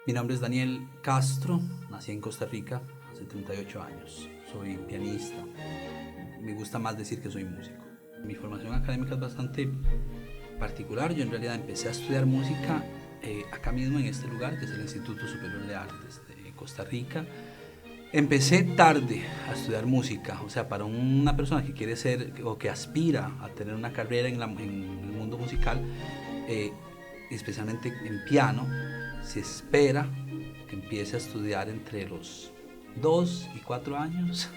Mi nombre es Daniel Castro, nací en Costa Rica hace 38 años. Soy pianista, me gusta más decir que soy músico. Mi formación académica es bastante particular. Yo en realidad empecé a estudiar música acá mismo en este lugar, que es el Instituto Superior de Artes de Costa Rica. Empecé tarde a estudiar música, o sea, para una persona que quiere ser o que aspira a tener una carrera en el mundo musical, especialmente en piano, se espera que empiece a estudiar entre los 2 y 4 años,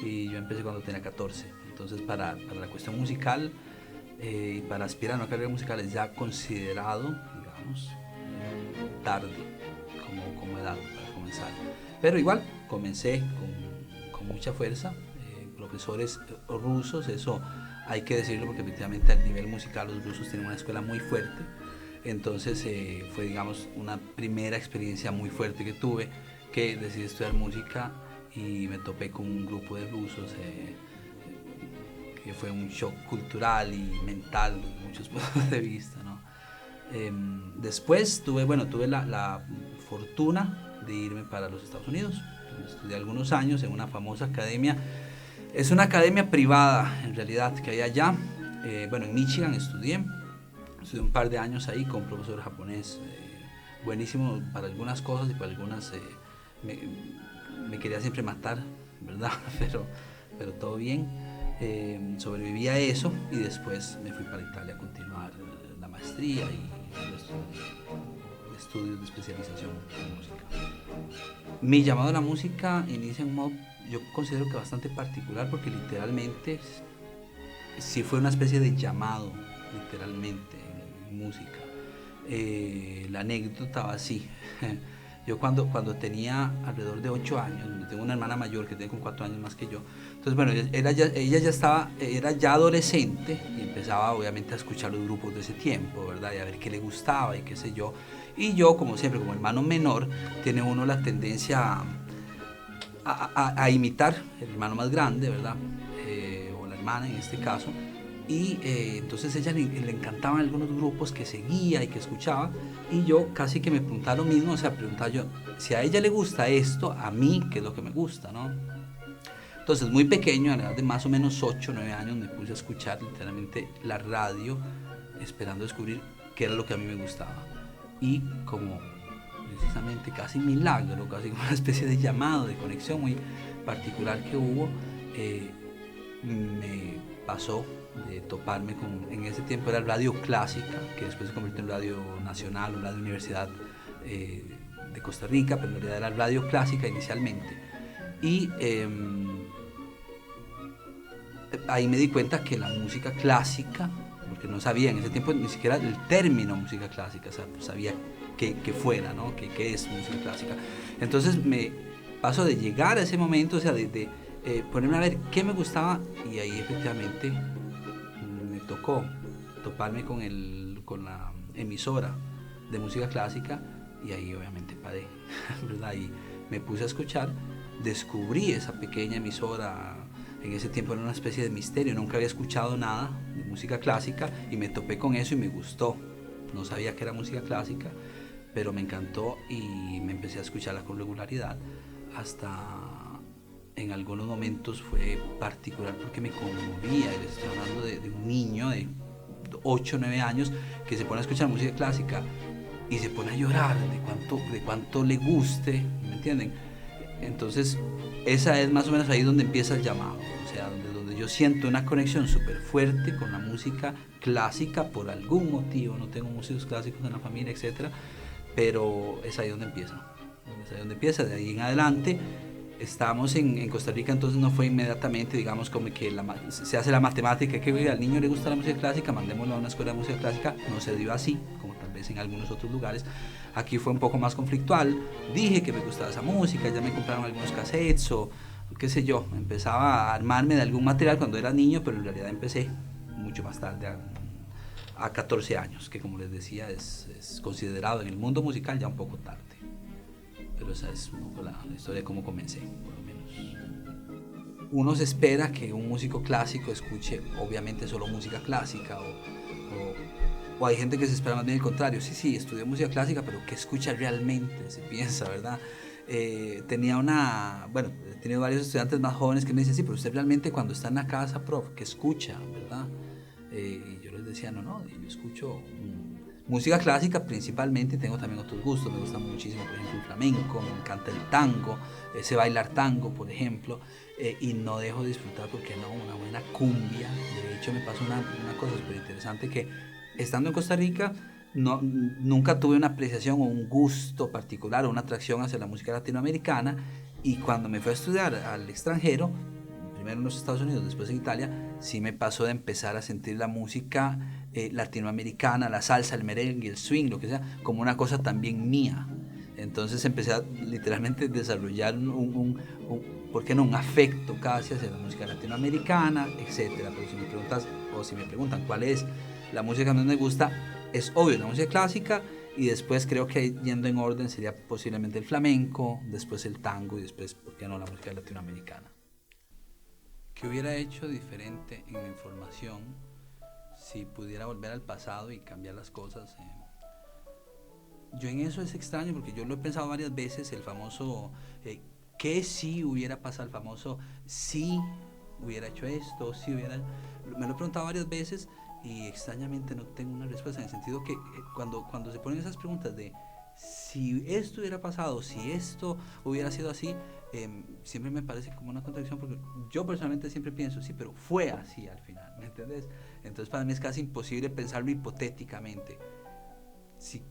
y yo empecé cuando tenía 14. Entonces, para la cuestión musical y para aspirar a una carrera musical es ya considerado, digamos, tarde como edad para comenzar. Pero igual comencé con mucha fuerza. Profesores rusos, eso hay que decirlo porque efectivamente al nivel musical los rusos tienen una escuela muy fuerte. Entonces fue, digamos, una primera experiencia muy fuerte que tuve, que decidí estudiar música y me topé con un grupo de rusos que fue un shock cultural y mental desde muchos puntos de vista, ¿no? Después tuve la fortuna de irme para los Estados Unidos. Estudié algunos años en una famosa academia. Es una academia privada en realidad que hay allá. En Michigan estudié un par de años ahí con un profesor japonés, buenísimo para algunas cosas y para algunas me quería siempre matar, ¿verdad? pero todo bien. Sobreviví a eso y después me fui para Italia a continuar la maestría y los estudios de especialización en música. Mi llamado a la música inicia en un modo, yo considero que bastante particular, porque literalmente sí fue una especie de llamado, literalmente, en música. La anécdota va así. Yo cuando tenía alrededor de 8 años, tengo una hermana mayor que tiene con 4 años más que yo. Entonces, bueno, ella ya era ya adolescente y empezaba obviamente a escuchar los grupos de ese tiempo, ¿verdad? Y a ver qué le gustaba y qué sé yo. Y yo, como siempre, como hermano menor, tiene uno la tendencia a imitar el hermano más grande, ¿verdad? O la hermana en este caso. Y entonces ella le encantaban algunos grupos que seguía y que escuchaba, y yo casi que me preguntaba lo mismo, o sea, preguntaba yo, si a ella le gusta esto, a mí, ¿qué es lo que me gusta, no? Entonces, muy pequeño, a la edad de más o menos 8 o 9 años, me puse a escuchar literalmente la radio, esperando descubrir qué era lo que a mí me gustaba. Y como precisamente casi milagro, casi como una especie de llamado, de conexión muy particular que hubo, me pasó de toparme con, en ese tiempo era Radio Clásica, que después se convirtió en Radio Nacional o Radio Universidad de Costa Rica, pero en realidad era Radio Clásica inicialmente. Y ahí me di cuenta que la música clásica, porque no sabía en ese tiempo ni siquiera el término música clásica, o sea, sabía que fuera, ¿no? Que es música clásica. Entonces me paso de llegar a ese momento, o sea, de ponerme a ver qué me gustaba, y ahí efectivamente me tocó toparme con la emisora de música clásica, y ahí obviamente paré, ¿verdad? Y me puse a escuchar, descubrí esa pequeña emisora. En ese tiempo era una especie de misterio, nunca había escuchado nada de música clásica y me topé con eso y me gustó. No sabía que era música clásica, pero me encantó y me empecé a escucharla con regularidad. Hasta en algunos momentos fue particular porque me conmovía. Estoy hablando de un niño de 8 o 9 años que se pone a escuchar música clásica y se pone a llorar de cuánto le guste, ¿me entienden? Entonces esa es más o menos ahí donde empieza el llamado, o sea, donde yo siento una conexión súper fuerte con la música clásica por algún motivo. No tengo músicos clásicos en la familia, etcétera, pero es ahí donde empieza. De ahí en adelante estábamos en Costa Rica, entonces no fue inmediatamente, digamos, como que se hace la matemática, que al niño le gusta la música clásica, mandémoslo a una escuela de música clásica. No se dio así, como tal vez en algunos otros lugares. Aquí fue un poco más conflictual. Dije que me gustaba esa música, ya me compraron algunos cassettes o qué sé yo, empezaba a armarme de algún material cuando era niño, pero en realidad empecé mucho más tarde, a 14 años, que como les decía es considerado en el mundo musical ya un poco tarde. Pero esa es un poco la historia de cómo comencé, por lo menos. Uno se espera que un músico clásico escuche obviamente solo música clásica o O hay gente que se espera más bien el contrario. Sí, estudió música clásica, pero ¿qué escucha realmente? Se piensa, ¿verdad? Bueno, he tenido varios estudiantes más jóvenes que me dicen, sí, pero usted realmente cuando está en la casa, prof, ¿qué escucha, verdad? Y yo les decía, no, yo escucho música clásica principalmente, tengo también otros gustos, me gusta muchísimo, por ejemplo, el flamenco, me encanta el tango, sé bailar tango, por ejemplo, y no dejo de disfrutar, porque no, una buena cumbia. De hecho, me pasó una cosa súper interesante, que estando en Costa Rica, nunca tuve una apreciación o un gusto particular o una atracción hacia la música latinoamericana, y cuando me fui a estudiar al extranjero, primero en los Estados Unidos, después en Italia, sí me pasó de empezar a sentir la música latinoamericana, la salsa, el merengue, el swing, lo que sea, como una cosa también mía. Entonces empecé a literalmente desarrollar ¿por qué no? Un afecto casi hacia la música latinoamericana, etcétera. Pero si me preguntas, o si me preguntan cuál es la música que más me gusta, es obvio la música clásica, y después creo que yendo en orden sería posiblemente el flamenco, después el tango y después, ¿por qué no?, la música latinoamericana. ¿Qué hubiera hecho diferente en mi formación si pudiera volver al pasado y cambiar las cosas? Yo en eso es extraño, porque yo lo he pensado varias veces, el famoso ¿qué si hubiera pasado? El famoso si hubiera hecho esto, si hubiera... Me lo he preguntado varias veces y extrañamente no tengo una respuesta, en el sentido que cuando se ponen esas preguntas de si esto hubiera pasado, si esto hubiera sido así, siempre me parece como una contradicción, porque yo personalmente siempre pienso, sí, pero fue así al final, ¿me entiendes? Entonces para mí es casi imposible pensarlo hipotéticamente. Si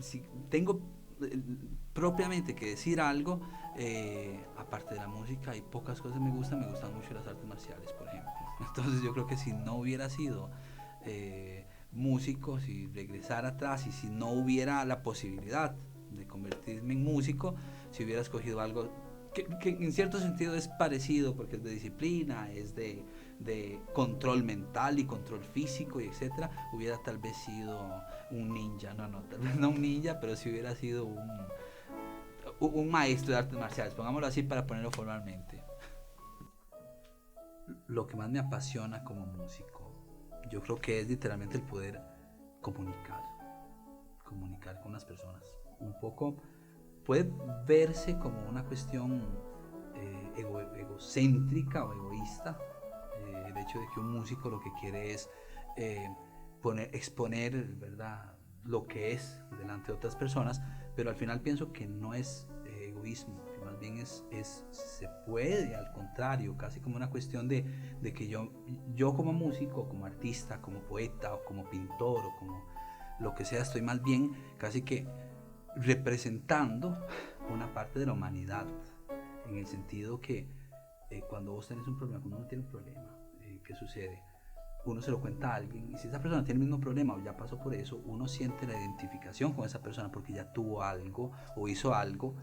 si tengo propiamente que decir algo, aparte de la música, hay pocas cosas que me gustan mucho las artes marciales, por ejemplo. Entonces yo creo que si no hubiera sido músico, si regresara atrás y si no hubiera la posibilidad de convertirme en músico, si hubiera escogido algo que en cierto sentido es parecido, porque es de disciplina, es de control mental y control físico y etcétera, hubiera tal vez sido un ninja, tal vez no un ninja, pero si hubiera sido un maestro de artes marciales, pongámoslo así para ponerlo formalmente. Lo que más me apasiona como músico, yo creo que es literalmente el poder comunicar con las personas. Un poco puede verse como una cuestión egocéntrica o egoísta, el hecho de que un músico lo que quiere es eh, exponer, ¿verdad?, lo que es delante de otras personas, pero al final pienso que no es egoísmo, que más bien se puede, al contrario, casi como una cuestión de que yo como músico, como artista, como poeta o como pintor o como lo que sea, estoy más bien casi que representando una parte de la humanidad, en el sentido que cuando vos tenés un problema, cuando uno tiene un problema, ¿qué sucede? Uno se lo cuenta a alguien, y si esa persona tiene el mismo problema o ya pasó por eso, uno siente la identificación con esa persona porque ya tuvo algo o hizo algo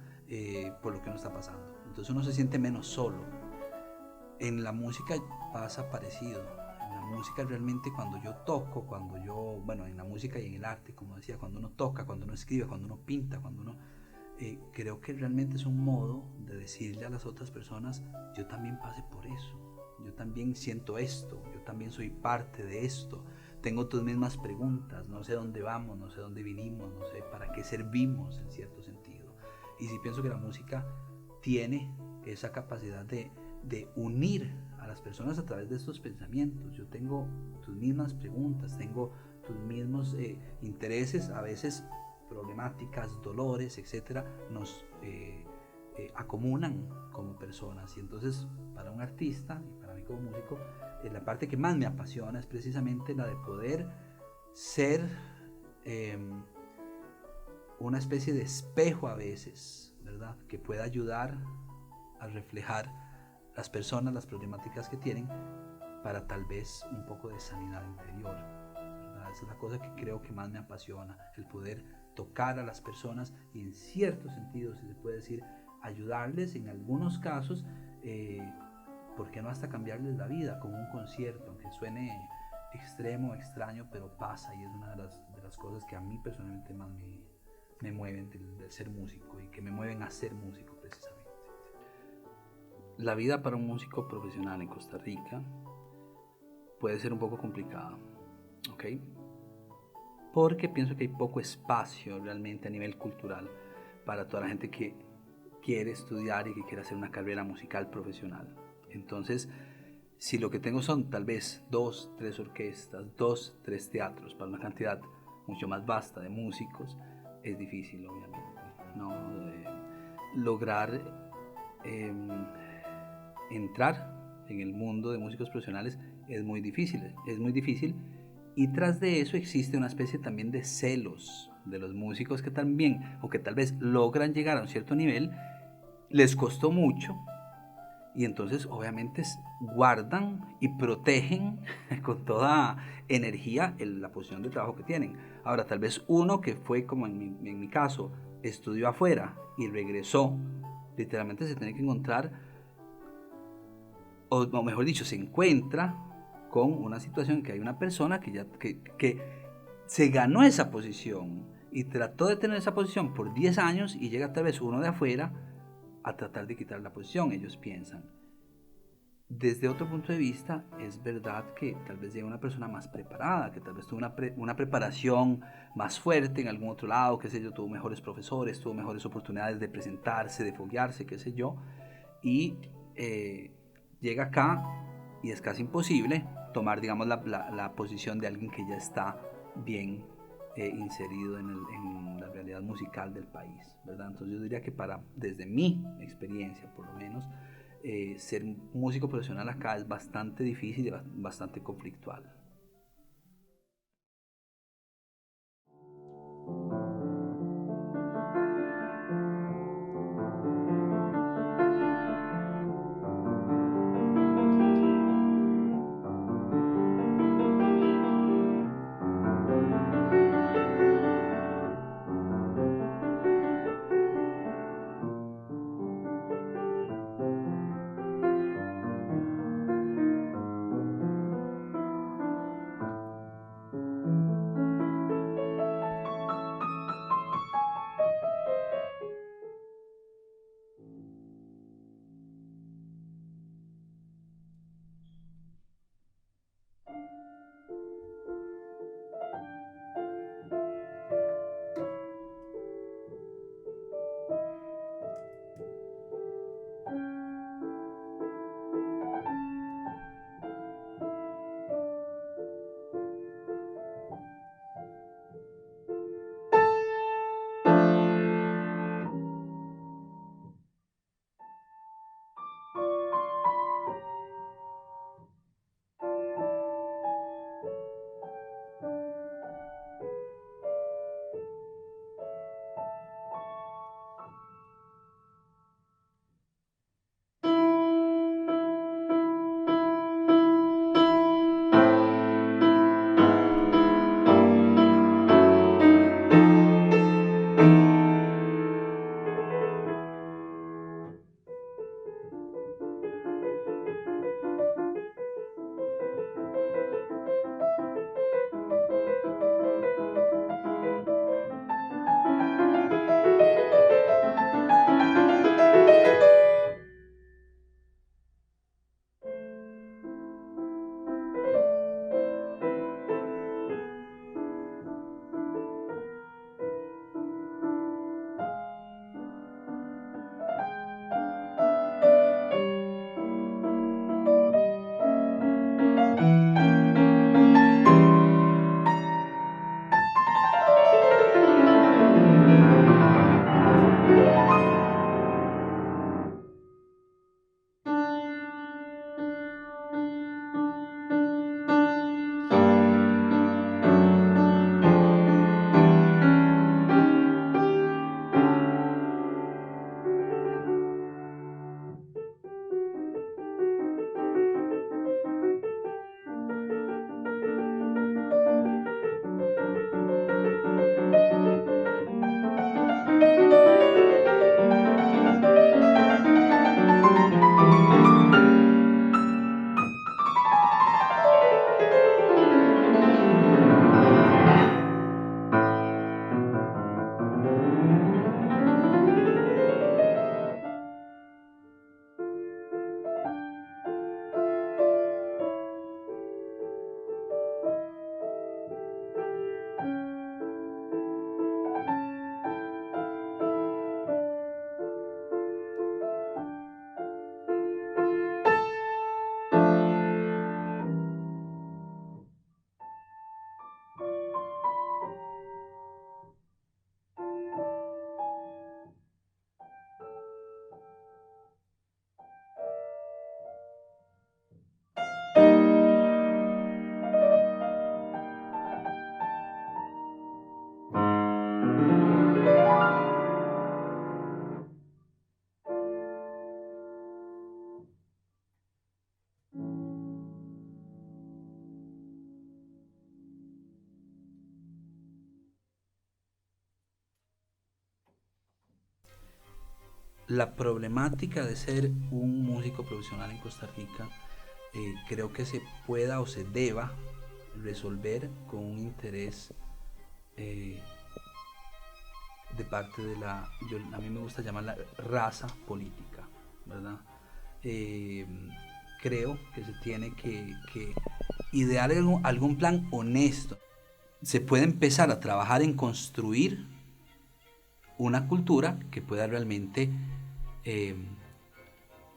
por lo que uno está pasando. Entonces uno se siente menos solo. En la música pasa parecido. En la música realmente, cuando yo toco, bueno, en la música y en el arte, como decía, cuando uno toca, cuando uno escribe, cuando uno pinta, cuando uno... creo que realmente es un modo de decirle a las otras personas, yo también pasé por eso, yo también siento esto, yo también soy parte de esto, tengo tus mismas preguntas, no sé dónde vamos, no sé dónde vinimos, no sé para qué servimos en cierto sentido. Y sí pienso que la música tiene esa capacidad de unir a las personas a través de estos pensamientos. Yo tengo tus mismas preguntas, tengo tus mismos intereses, a veces problemáticas, dolores, etcétera, nos acomunan como personas. Y entonces, para un artista y para mí como músico, la parte que más me apasiona es precisamente la de poder ser una especie de espejo a veces, ¿verdad?, que pueda ayudar a reflejar las personas, las problemáticas que tienen, para tal vez un poco de sanidad interior, ¿verdad? Esa es la cosa que creo que más me apasiona, el poder tocar a las personas y, en cierto sentido, si se puede decir, ayudarles en algunos casos, ¿por qué no hasta cambiarles la vida con un concierto? Aunque suene extremo, extraño, pero pasa, y es una de las cosas que a mí personalmente más me mueven del ser músico, y que me mueven a ser músico precisamente. La vida para un músico profesional en Costa Rica puede ser un poco complicada, ¿ok? porque pienso que hay poco espacio realmente a nivel cultural para toda la gente que quiere estudiar y que quiere hacer una carrera musical profesional. Entonces, si lo que tengo son tal vez 2, 3 orquestas, 2, 3 teatros para una cantidad mucho más vasta de músicos, es difícil, obviamente, ¿no? Lograr entrar en el mundo de músicos profesionales es muy difícil, y tras de eso existe una especie también de celos de los músicos que también, o que tal vez logran llegar a un cierto nivel, les costó mucho, y entonces obviamente guardan y protegen con toda energía la posición de trabajo que tienen. Ahora, tal vez uno que fue, como en mi caso, estudió afuera y regresó, literalmente se tiene que encontrar, o mejor dicho, se encuentra con una situación en que hay una persona que se ganó esa posición y trató de tener esa posición por 10 años, y llega tal vez uno de afuera a tratar de quitar la posición, ellos piensan. Desde otro punto de vista, es verdad que tal vez llega una persona más preparada, que tal vez tuvo una preparación más fuerte en algún otro lado, qué sé yo, tuvo mejores profesores, tuvo mejores oportunidades de presentarse, de foguearse, qué sé yo, y llega acá y es casi imposible tomar, digamos, la posición de alguien que ya está bien inserido en la realidad musical del país, ¿verdad? Entonces yo diría que desde mi experiencia por lo menos, ser músico profesional acá es bastante difícil y bastante conflictual. La problemática de ser un músico profesional en Costa Rica creo que se pueda o se deba resolver con un interés eh, de parte de a mí me gusta llamarla raza política, ¿verdad? Eh, Creo que se tiene que idear algún plan honesto. Se puede empezar a trabajar en construir una cultura que pueda realmente eh,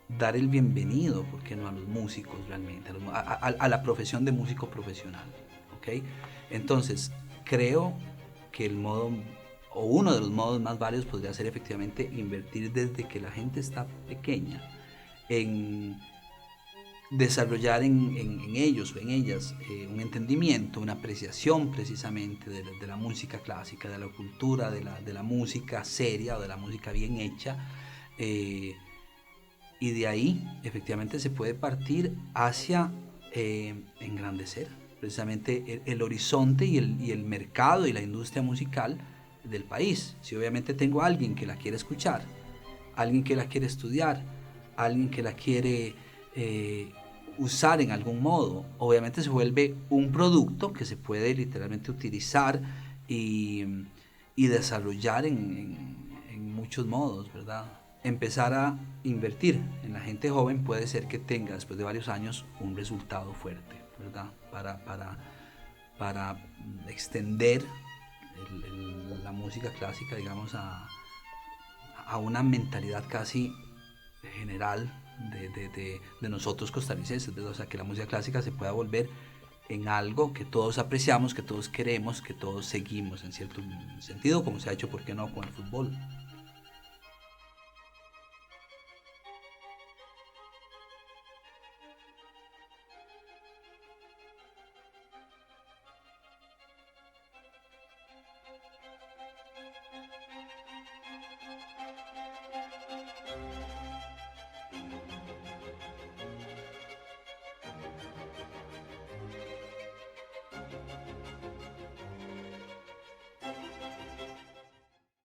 dar el bienvenido, ¿por qué no?, a los músicos realmente, a la profesión de músico profesional. ¿Ok? Entonces, creo que el modo, o uno de los modos más válidos podría ser efectivamente invertir desde que la gente está pequeña en desarrollar en ellos o en ellas un entendimiento, una apreciación precisamente de la música clásica, de la cultura, de la música seria o de la música bien hecha. Y de ahí efectivamente se puede partir hacia engrandecer precisamente el horizonte y el mercado y la industria musical del país. Si obviamente tengo a alguien que la quiere escuchar, alguien que la quiere estudiar, alguien que la quiere usar en algún modo, obviamente se vuelve un producto que se puede literalmente utilizar y, y desarrollar en muchos modos, ¿verdad? Empezar a invertir en la gente joven puede ser que tenga después de varios años un resultado fuerte, ¿verdad? Para extender la música clásica, digamos, a una mentalidad casi general de nosotros costarricenses, ¿verdad? O sea, que la música clásica se pueda volver en algo que todos apreciamos, que todos queremos, que todos seguimos en cierto sentido, como se ha hecho, ¿por qué no?, con el fútbol.